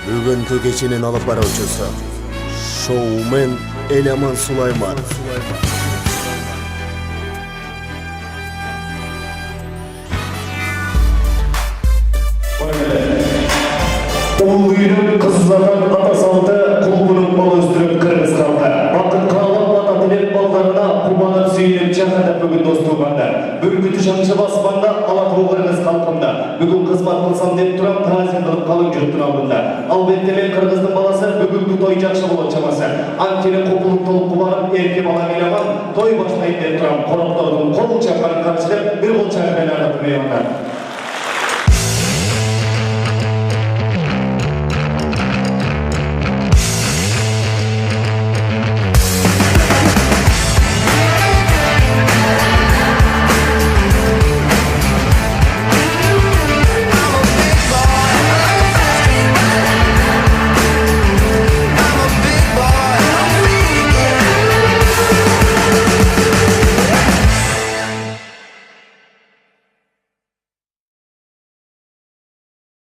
Бүгүнкү кечинин алып баруучусу шоумен Эламан Сулайман. Ул үйрен кызлардан ата салды, кулбунун бал өстүрүп кыргыз калды. Бакыт каалап ата тилеп балдарына кубанып сүйүнүп жакында бүгүн достуганда. Бүркүтү шаңшы баспанда ала тоо кыргыз калкында. Бүгүн кызмат кылсам деп турам, таазим кылып калың журттун алдында. Албетте мен кыргыздын баласы, бүгүнкү той жакшы болот чамасы. Анткени купулуп толуп кубанып эрке бала Эламан той баштайт деп турам. Коноктордун колун чапканын каршылап, бир кол чапкан ардатып